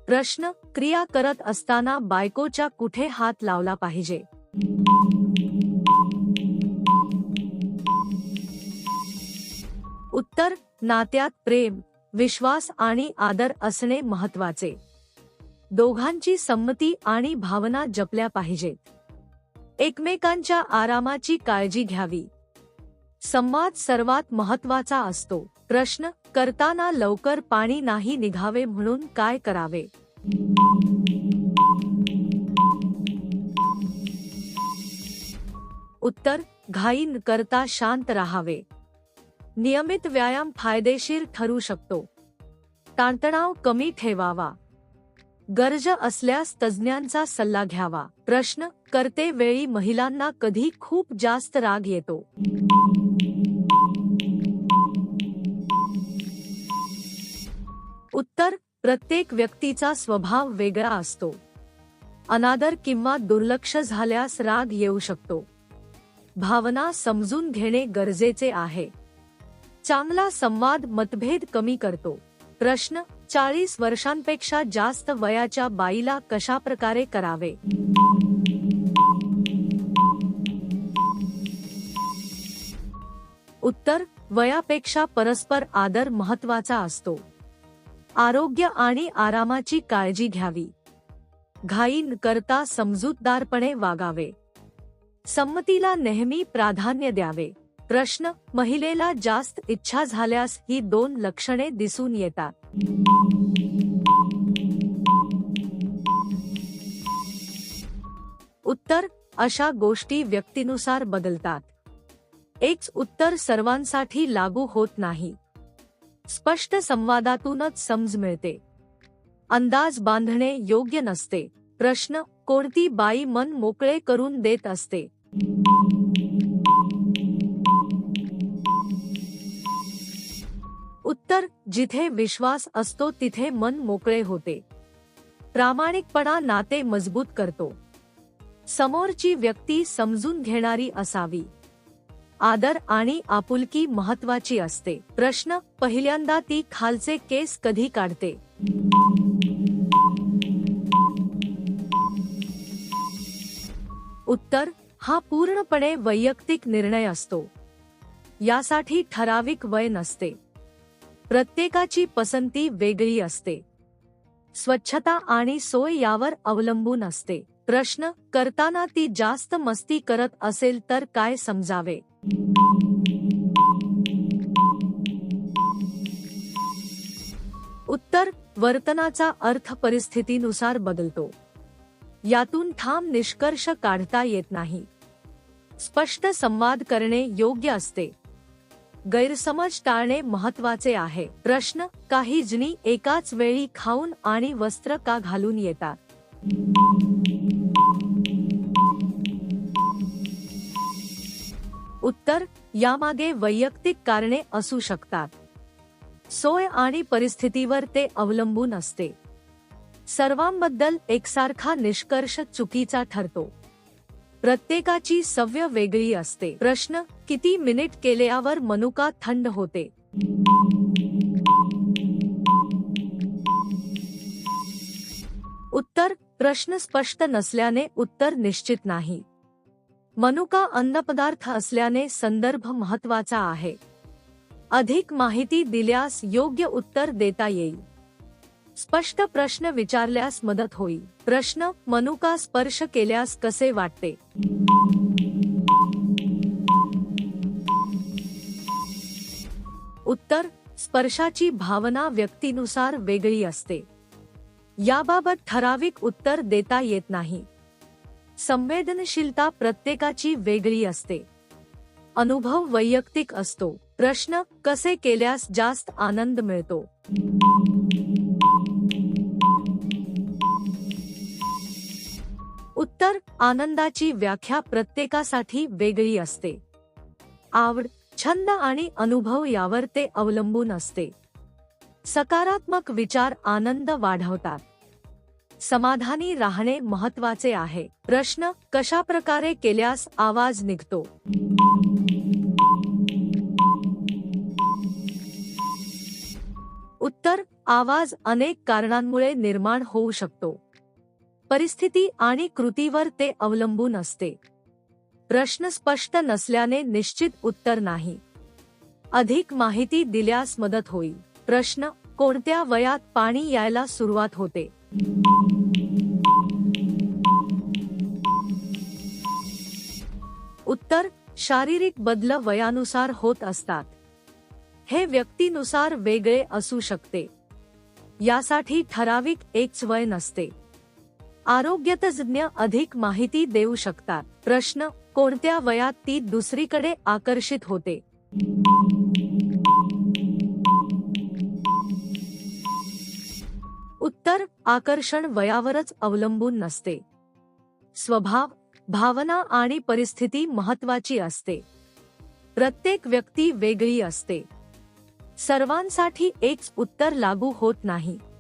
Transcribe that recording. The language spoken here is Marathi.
प्रश्न, क्रिया करत असताना बायकोच्या कुठे हात लावला पाहिजे? उत्तर, नात्यात प्रेम, विश्वास आणि आदर असणे महत्वाचे. दोघांची संमती आणि भावना जपल्या पाहिजेत. एकमेकांच्या आरामाची काळजी घ्यावी. संवाद सर्वात महत्वाचा असतो. प्रश्न, करताना लवकर पाणी नाही निघावे म्हणून काय करावे? उत्तर, घाई न करता शांत राहावे. नियमित व्यायाम फायदेशीर ठरू शकतो. ताणतणाव कमी ठेवावा. गरज असल्यास तज्ज्ञांचा सल्ला घ्यावा. प्रश्न, करते वेळी महिलांना कधी खूप जास्त राग येतो? उत्तर, प्रत्येक व्यक्तीचा स्वभाव वेगळा असतो. अनादर किंवा दुर्लक्ष झाल्यास राग येऊ शकतो. भावना समजून घेणे गरजेचे आहे. चांगला संवाद मतभेद कमी करतो. प्रश्न, 40 वर्षांपेक्षा जास्त वयाच्या बाईला कशाप्रकारे करावे? उत्तर, वयापेक्षा परस्पर आदर महत्वाचा असतो. आरोग्य आणि आरामाची काळजी घ्यावी. घाई न करता समजूतदारपणे वागावे. संमतीला नेहमी प्राधान्य द्यावे. प्रश्न, महिलेला जास्त इच्छा झाल्यास ही 2 लक्षणे दिसून येतात. उत्तर, अशा गोष्टी व्यक्तीनुसार बदलतात. एकच उत्तर सर्वांसाठी लागू होत नाही. स्पष्ट संवादातूनच समज मिळते. अंदाज बांधणे योग्य नसते. प्रश्न, कोणती बाई मन मोकळे करून देत असते? उत्तर, जिथे विश्वास असतो तिथे मन मोकळे होते. प्रामाणिकपणा नाते मजबूत करतो. समोरची व्यक्ती समजून घेणारी असावी. आदर आणि आपुलकी महत्वाची असते. प्रश्न, पहिल्यांदा ती खालचे केस कधी काढते? उत्तर, हा पूर्णपणे वैयक्तिक निर्णय असतो. यासाठी ठराविक वय नसते. प्रत्येकाची पसंती वेगळी असते. स्वच्छता आणि सोय यावर अवलंबून असते. प्रश्न, करताना ती जास्त मस्ती करत असेल तर काय समजावे? उत्तर, वर्तनाचा अर्थ परिस्थितीनुसार बदलतो. यातून ठाम निष्कर्ष काढता येत नाही. स्पष्ट संवाद करणे योग्य असते. गैरसमज टाळणे महत्वाचे आहे. प्रश्न, काही जणी एकाच वेळी खाऊन आणि वस्त्र का घालून येतात? उत्तर, यामागे वैयक्तिक कारणे असू शकतात. सोय आणि परिस्थितीवर ते अवलंबून असते. सर्वांबद्दल एकसारखा निष्कर्ष चुकीचा ठरतो. प्रत्येकाची सवय वेगळी असते. प्रश्न, किती मिनिट केल्यावर मनुका थंड होते? उत्तर, प्रश्न स्पष्ट नसल्याने उत्तर निश्चित नाही. मनुका अन्नपदार्थ असल्याने संदर्भ महत्वाचा आहे. अधिक माहिती दिल्यास योग्य उत्तर देता येईल. स्पष्ट प्रश्न विचारल्यास मदत होईल. प्रश्न, मनुका स्पर्श केल्यास कसे वाटते? उत्तर, स्पर्शाची भावना व्यक्तीनुसार वेगळी असते. याबाबत ठराविक उत्तर देता येत नाही. संवेदनशीलता प्रत्येकाची वेगळी असते. अनुभव वैयक्तिक असतो. प्रश्न, कसे केल्यास जास्त आनंद मिळतो? उत्तर, आनंदाची व्याख्या प्रत्येकासाठी वेगळी असते. आवड, छंद आणि अनुभव यावर ते अवलंबून असते. सकारात्मक विचार आनंद वाढवतात. समाधानी राहणे महत्वाचे आहे. प्रश्न, कशा प्रकारे केल्यास आवाज निघतो? उत्तर, आवाज अनेक कारणांमुळे निर्माण होऊ शकतो. परिस्थिती आणि कृतीवर ते अवलंबून असते. प्रश्न स्पष्ट नसल्याने निश्चित उत्तर नाही. अधिक माहिती दिल्यास मदत होईल. प्रश्न: कोणत्या वयात पाणी यायला सुरुवात होते? उत्तर: शारीरिक बदल वयानुसार होत असतात. हे व्यक्तीनुसार वेगळे असू शकते. यासाठी ठराविक एकच वय नसते. आरोग्यतज्ज्ञ अधिक माहिती देऊ शकतात. प्रश्न: कोणत्या वयात ती दुसरीकडे आकर्षित होते? उत्तर: आकर्षण वयावरच अवलंबून नसते. स्वभाव, भावना आणि परिस्थिती महत्त्वाची असते. प्रत्येक व्यक्ती वेगळी असते. सर्वांसाठी एकच उत्तर लागू होत नाही.